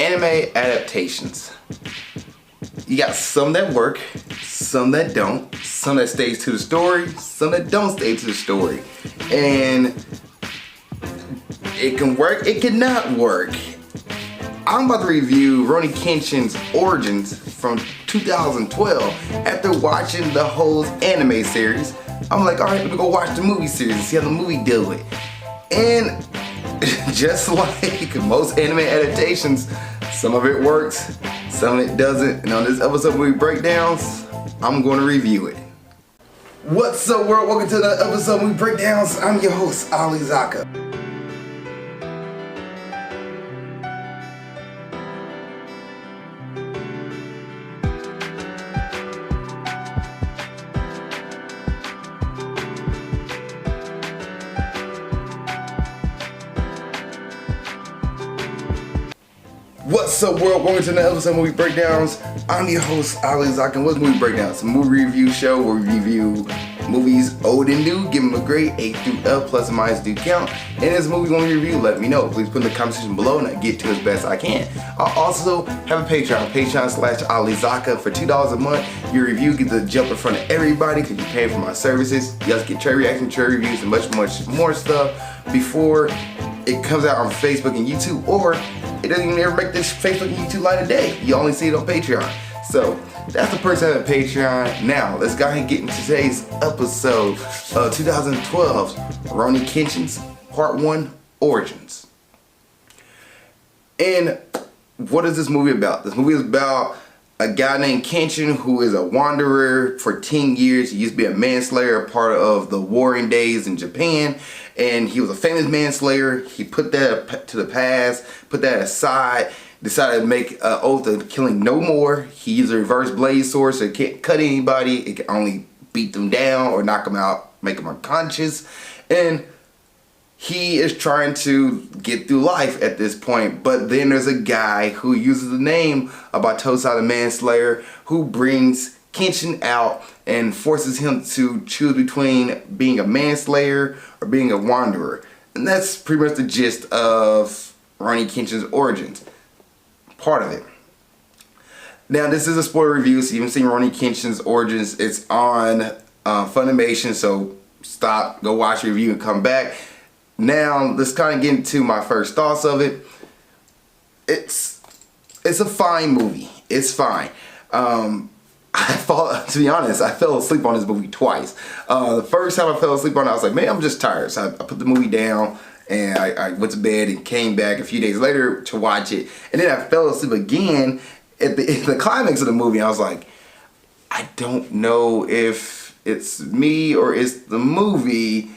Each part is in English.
Anime adaptations. You got some that work, some that don't, some that stays to the story, some that don't stay to the story. And it can work, it cannot work. I'm about to review Rurouni Kenshin's Origins from 2012. After watching the whole anime series, I'm like, alright, let me go watch the movie series and see how the movie deal with it. And just like most anime adaptations, some of it works, some of it doesn't. And on this episode of Movie Breakdowns, I'm going to review it. What's up, world? Welcome to another episode of Movie Breakdowns. I'm your host, Ali Zakka. What's up, world? Welcome to another episode of Movie Breakdowns. I'm your host, Ali Zakka. What's Movie Breakdowns? It's a movie review show where we review movies old and new, give them a grade, A through F, plus or minus do count. And this movie you want to review, let me know. Please put in the comment section below and I get to as best I can. I also have a Patreon, Patreon/Ali Zakka. For $2 a month, your review gets to jump in front of everybody because you pay for my services. You guys get trade reactions, trade reviews, and much more stuff before it comes out on Facebook and YouTube, or it doesn't even ever make this Facebook and YouTube light of day. You only see it on Patreon. So that's the person having Patreon. Now let's go ahead and get into today's episode of 2012 Rurouni Kenshin's Part 1 Origins. And what is this movie about? This movie is about a guy named Kenshin who is a wanderer for 10 years. He used to be a manslayer, part of the warring days in Japan. And he was a famous manslayer. He put that to the past, put that aside, decided to make an oath of killing no more. He used a reverse blade sword, so it can't cut anybody. It can only beat them down or knock them out, make them unconscious. And he is trying to get through life at this point. But then there's a guy who uses the name of Batosa the Manslayer, who brings Kenshin out and forces him to choose between being a manslayer or being a wanderer. And that's pretty much the gist of Rurouni Kenshin's Origins. Part of it. Now, this is a spoiler review, so you haven't seen Rurouni Kenshin's Origins. It's on Funimation, so stop, go watch the review and come back. Now, let's kind of get into my first thoughts of it. It's a fine movie. It's fine. To be honest, I fell asleep on this movie twice. The first time I fell asleep on it, I was like, man, I'm just tired. So I put the movie down and I went to bed and came back a few days later to watch it. And then I fell asleep again at the climax of the movie. I was like, I don't know if it's me or it's the movie.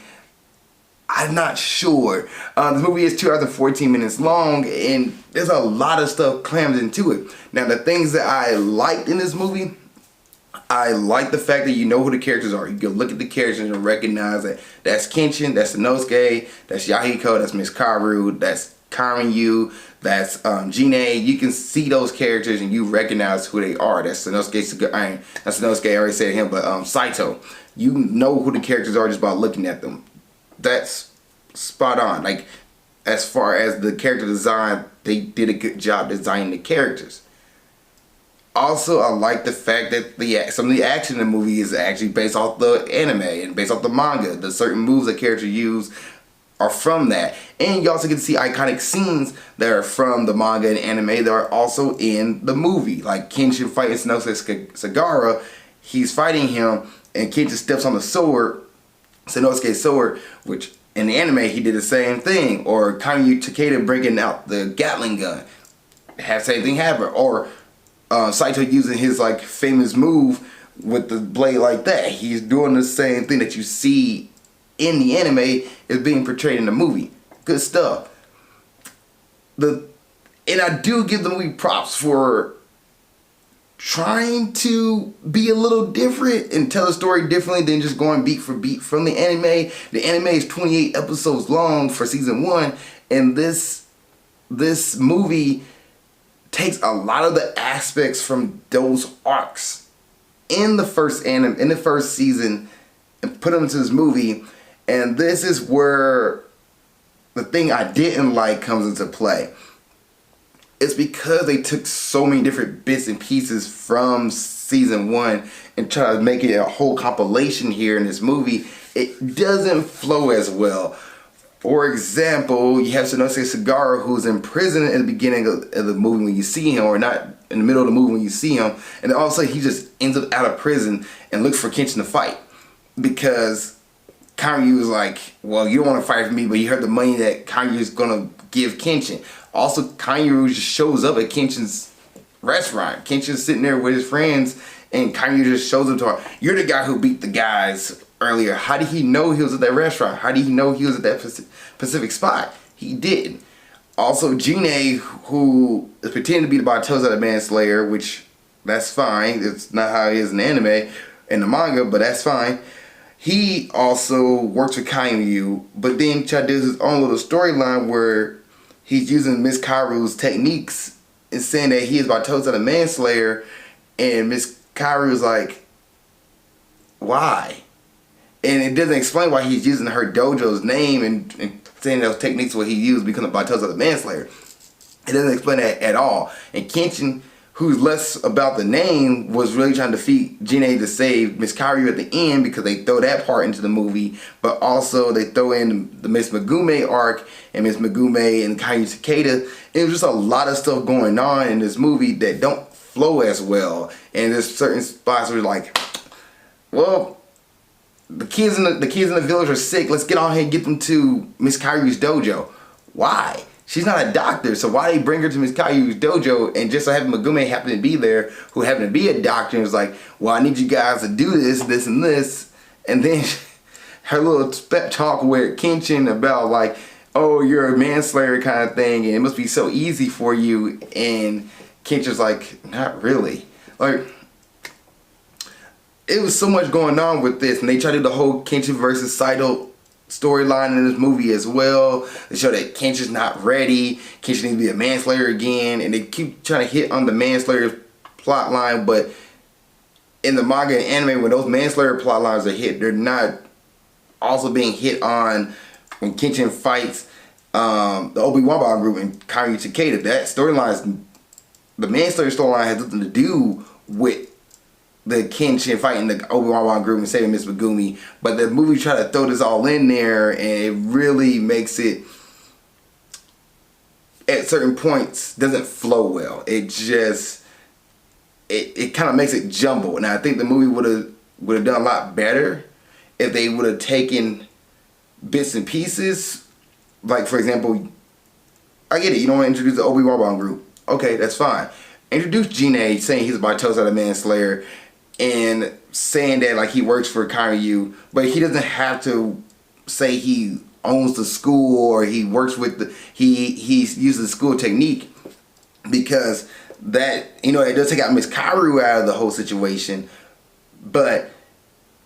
I'm not sure. The movie is 2 hours and 14 minutes long, and there's a lot of stuff crammed into it. Now, the things that I liked in this movie, I like the fact that you know who the characters are. You can look at the characters and recognize that that's Kenshin, that's Inosuke, that's Yahiko, that's Miss Kaoru, that's Karin, that's Jine. You can see those characters and you recognize who they are. That's Inosuke, I already said him, but Saito. You know who the characters are just by looking at them. That's spot on. Like, as far as the character design, they did a good job designing the characters. Also, I like the fact that some of the action in the movie is actually based off the anime and based off the manga. The certain moves the characters use are from that. And you also get to see iconic scenes that are from the manga and anime that are also in the movie. Like Kenshin fighting Sanosuke Sagara, he's fighting him and Kenshin steps on the sword, Sanosuke's sword, which in the anime he did the same thing. Or Kanyu Takeda breaking out the Gatling gun, have the same thing happen. Or Saito using his like famous move with the blade like that. He's doing the same thing that you see in the anime is being portrayed in the movie. Good stuff. And I do give the movie props for trying to be a little different and tell a story differently than just going beat for beat from the anime. The anime is 28 episodes long for season 1, and this movie takes a lot of the aspects from those arcs in the first season and put them into this movie. And this is where the thing I didn't like comes into play. it's because they took so many different bits and pieces from season 1 and try to make it a whole compilation here in this movie. It doesn't flow as well. For example, you have Sanosuke Sagara, who's in prison at the beginning of the movie when you see him, or not in the middle of the movie when you see him, and then all of a sudden he just ends up out of prison and looks for Kenshin to fight. Because Kanryu was like, well, you don't want to fight for me, but you heard the money that Kanryu is going to give Kenshin. Also, Kanryu just shows up at Kenshin's restaurant. Kenshin's sitting there with his friends, and Kanryu just shows up to her. You're the guy who beat the guys earlier. How did he know he was at that restaurant? How did he know he was at that specific spot? He did. Also, Jinei, who is pretending to be the Batoza Manslayer, which that's fine. It's not how it is in the anime, in the manga, but that's fine. He also works with Kanryu, but then does his own little storyline where he's using Miss Kaoru's techniques and saying that he is Batoza the Manslayer, and Miss Kaoru's like, why? And it doesn't explain why he's using her dojo's name and saying those techniques what he used because of Batoza the Manslayer. It doesn't explain that at all. And Kenshin, who's less about the name, was really trying to defeat Jinei to save Miss Kaoru at the end because they throw that part into the movie. But also they throw in the Miss Megume arc and Miss Megume and Kanryu Takeda. It was just a lot of stuff going on in this movie that don't flow as well. And there's certain spots where like, well, the kids in the village are sick. Let's get on here and get them to Miss Kaoru's dojo. Why? She's not a doctor, so why they bring her to Miss Kaoru's dojo? And just so having Megume happen to be there, who happened to be a doctor, and was like, well, I need you guys to do this, this, and this. And then her little pep talk with Kenshin about like, oh, you're a manslayer kind of thing, and it must be so easy for you. And Kenshin's like, not really. Like, it was so much going on with this, and they tried to do the whole Kenshin versus Saito storyline in this movie as well. They show that Kenshin's not ready. Kenshin needs to be a manslayer again, and they keep trying to hit on the manslayer plot line, but in the manga and anime, when those manslayer plot lines are hit, they're not also being hit on when Kenshin fights the Obi-Wan group and Kanryu Takeda. That storyline, the manslayer storyline, has nothing to do with the Kenshin fighting the Obi-Wan group and saving Miss Megumi, but the movie tried to throw this all in there, and it really makes it, at certain points, doesn't flow well. It just, it kind of makes it jumble. And I think the movie would have done a lot better if they would have taken bits and pieces. Like, for example, I get it, you don't want to introduce the Obi-Wan group. Okay, that's fine. Introduce Jinei saying he's about Batoza the Manslayer, and saying that like he works for Kanryu, but he doesn't have to say he owns the school or he works with the he uses the school technique, because that, you know, it does take out Miss Kaoru out of the whole situation. But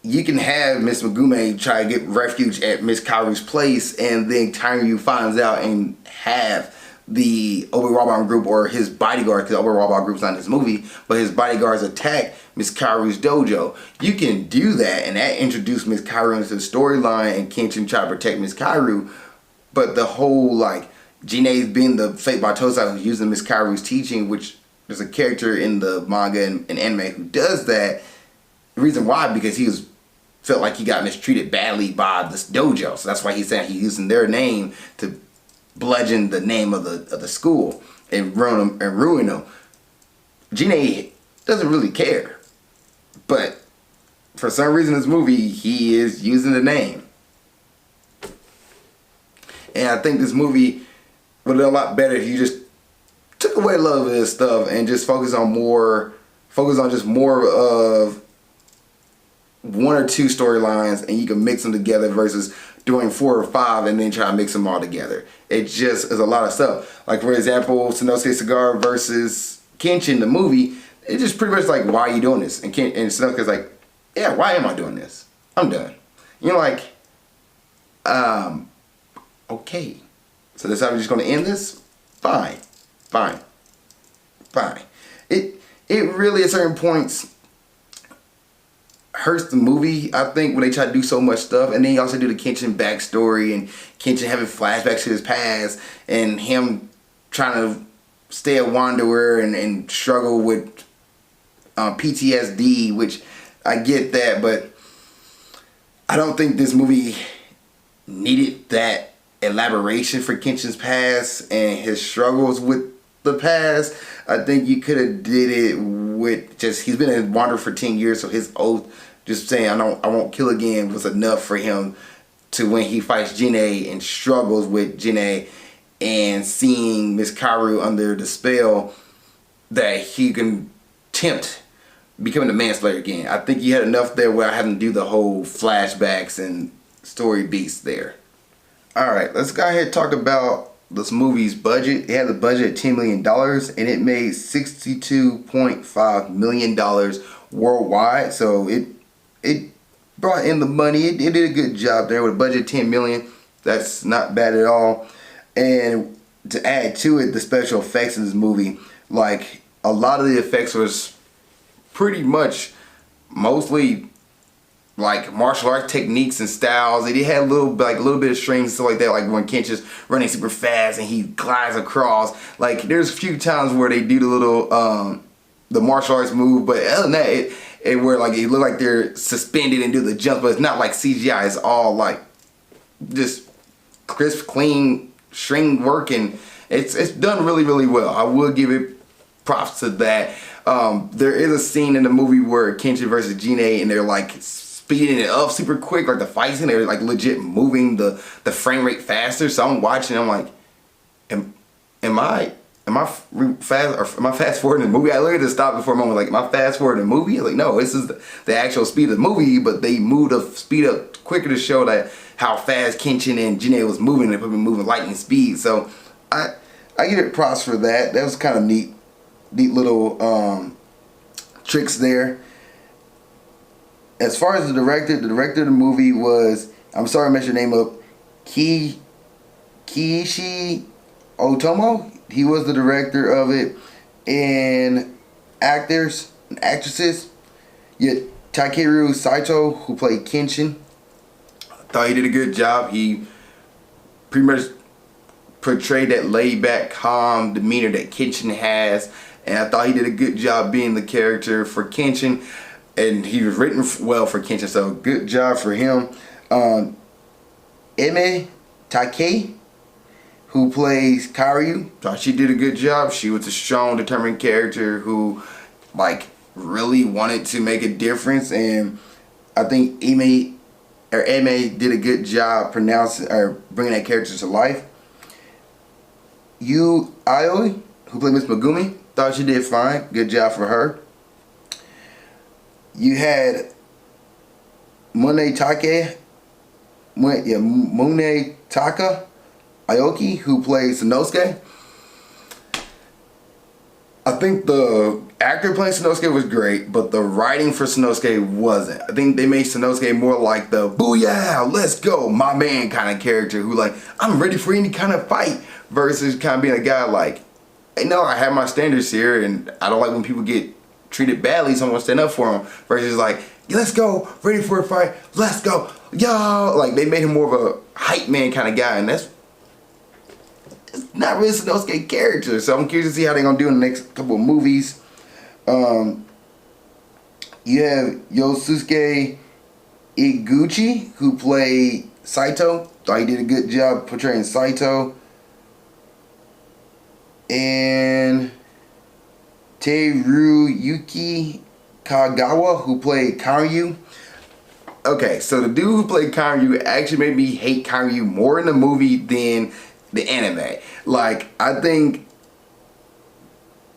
you can have Miss Megume try to get refuge at Miss Kaoru's place, and then Kanryu finds out and have the Obi-Wan group or his bodyguard, because Obi-Wan group's not in this movie, but his bodyguards attack Miss Kaoru's dojo. You can do that, and that introduced Miss Kaoru into the storyline, and Kenshin try to protect Miss Kaoru. But the whole, like, Jinei's being the fake Batoza who's using Miss Kaoru's teaching, which there's a character in the manga and anime who does that. The reason why, because he felt like he got mistreated badly by this dojo. So that's why he's saying he's using their name to bludgeon the name of the school and ruin them. Jinei doesn't really care, but for some reason in this movie he is using the name. And I think this movie would have done a lot better if you just took away a lot of this stuff and just focus on just more of one or two storylines, and you can mix them together versus doing 4 or 5 and then try to mix them all together. It just is a lot of stuff. Like, for example, Sanosuke Sagara versus Kenshin, the movie, it's just pretty much like, why are you doing this? And Sanosuke's like, yeah, why am I doing this? I'm done. You're like, okay. So that's how we're just going to end this? Fine. Fine. Fine. It really, at certain points, hurts the movie, I think, when they try to do so much stuff. And then you also do the Kenshin backstory and Kenshin having flashbacks to his past and him trying to stay a wanderer and struggle with PTSD, which I get that, but I don't think this movie needed that elaboration for Kenshin's past and his struggles with the past. I think you could have did it with just, he's been a wanderer for 10 years, so his oath, just saying I won't kill again, was enough for him to, when he fights Jin'ei and struggles with Jin'ei and seeing Miss Kaoru under the spell, that he can tempt becoming a manslayer again. I think you had enough there without having to do the whole flashbacks and story beats there. Alright, let's go ahead and talk about this movie's budget. It had a budget of $10 million and it made $62.5 million worldwide. So it brought in the money. It did a good job there with a budget of $10 million. That's not bad at all. And to add to it, the special effects in this movie, like a lot of the effects was pretty much mostly like martial arts techniques and styles. It had a little bit of strings and stuff like that, like when Kenshin's running super fast and he glides across. Like there's a few times where they do the little the martial arts move, but other than that, it where like it look like they're suspended and do the jump, but it's not like CGI. It's all like just crisp, clean string work, and it's done really, really well. I will give it props to that. There is a scene in the movie where Kenshin versus Jin'ei, and they're like speeding it up super quick, like the fight scene. They're like legit moving the frame rate faster. So I'm watching, I'm like, am I fast forwarding the movie? I literally just stopped for a moment, like, am I fast forwarding the movie? Like, no, this is the actual speed of the movie, but they moved the speed up quicker to show that how fast Kenshin and Jin'ei was moving. They put me moving lightning speed. So I give it props for that. That was kind of neat little tricks there. As far as the director of the movie was, I'm sorry I messed your name up, Kiichi Otomo. He was the director of it. And actors and actresses, yet Takeru Saito, who played Kenshin, I thought he did a good job. He pretty much portrayed that laid-back, calm demeanor that Kenshin has, and I thought he did a good job being the character for Kenshin, and he was written well for Kenshin, so good job for him. Eme Takei, who plays Kaoru, thought she did a good job. She was a strong, determined character who like really wanted to make a difference, and I think Eme did a good job pronouncing or bringing that character to life. Yu Aoi, who played Miss Megumi, thought she did fine. Good job for her. You had Munetaka Aoki, who plays Sanosuke. I think the actor playing Sanosuke was great, but the writing for Sanosuke wasn't. I think they made Sanosuke more like the booyah, let's go, my man kind of character who like, I'm ready for any kind of fight, versus kind of being a guy like, hey, no, I have my standards here and I don't like when people get treated badly, so I'm gonna stand up for them, versus like, let's go, ready for a fight, let's go, yo. Like they made him more of a hype man kind of guy, and that's not really Sanosuke character. So I'm curious to see how they're gonna do in the next couple of movies. You have Yosuke Iguchi, who played Saito. Thought he did a good job portraying Saito. And Teruyuki Kagawa, who played Kaoru. Okay, so the dude who played Kaoru actually made me hate Kaoru more in the movie than the anime. Like, I think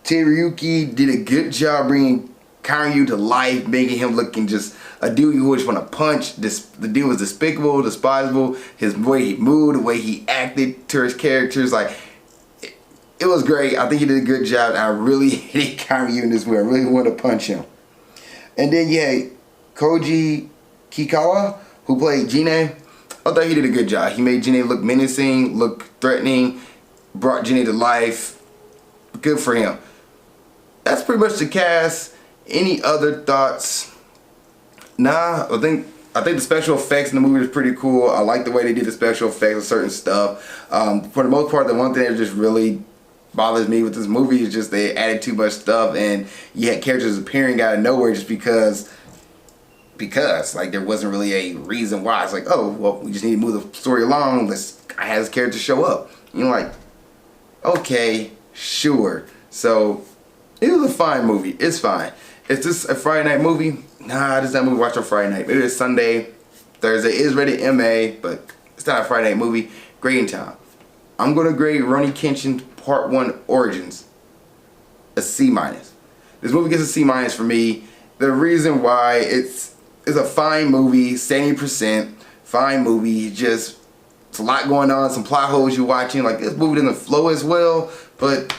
Teruyuki did a good job bringing Kaoru to life, making him looking just a dude you always want to punch. The dude was despicable, despisable. His way he moved, the way he acted to his characters, like, it was great. I think he did a good job. I really hated Kaoru in this way. I really wanted to punch him. And then you had Koji Kikawa, who played Jin'ei. I thought he did a good job. He made Jin'ei look menacing, look threatening, brought Jin'ei to life. Good for him. That's pretty much the cast. Any other thoughts? Nah, I think the special effects in the movie was pretty cool. I like the way they did the special effects of certain stuff. For the most part, the one thing that just really bothers me with this movie is just they added too much stuff, and you had characters appearing out of nowhere just because like there wasn't really a reason why. It's like, oh well, we just need to move the story along. I had this character show up. You're like, okay, sure. So it was a fine movie. It's fine. Is this a Friday night movie? Nah, this is not a movie to watch on Friday night. Maybe it's Sunday. Thursday is rated MA, but it's not a Friday night movie. Grading time. I'm gonna grade Rurouni Kenshin Part 1 Origins a C-. This movie gets a C- for me. The reason why it's a fine movie, 70%, fine movie. Just it's a lot going on, some plot holes you're watching. Like this movie doesn't flow as well, but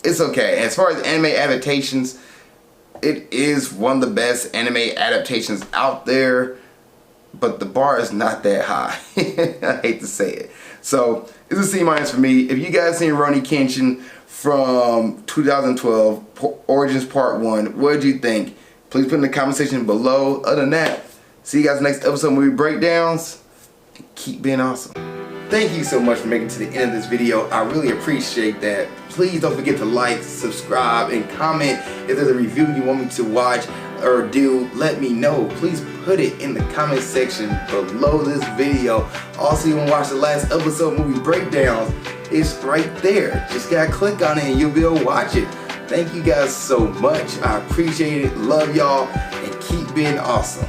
it's okay. As far as anime adaptations, it is one of the best anime adaptations out there, but the bar is not that high. I hate to say it. So it's a C- for me. If you guys seen Rurouni Kenshin from 2012, Origins Part 1, what did you think? Please put in the comment section below. Other than that, see you guys next episode of Movie Breakdowns. And keep being awesome. Thank you so much for making it to the end of this video. I really appreciate that. Please don't forget to like, subscribe, and comment. If there's a review you want me to watch or do, let me know. Please put it in the comment section below this video. Also, you want to watch the last episode of Movie Breakdowns, it's right there. Just gotta click on it and you'll be able to watch it. Thank you guys so much. I appreciate it. Love y'all, and keep being awesome.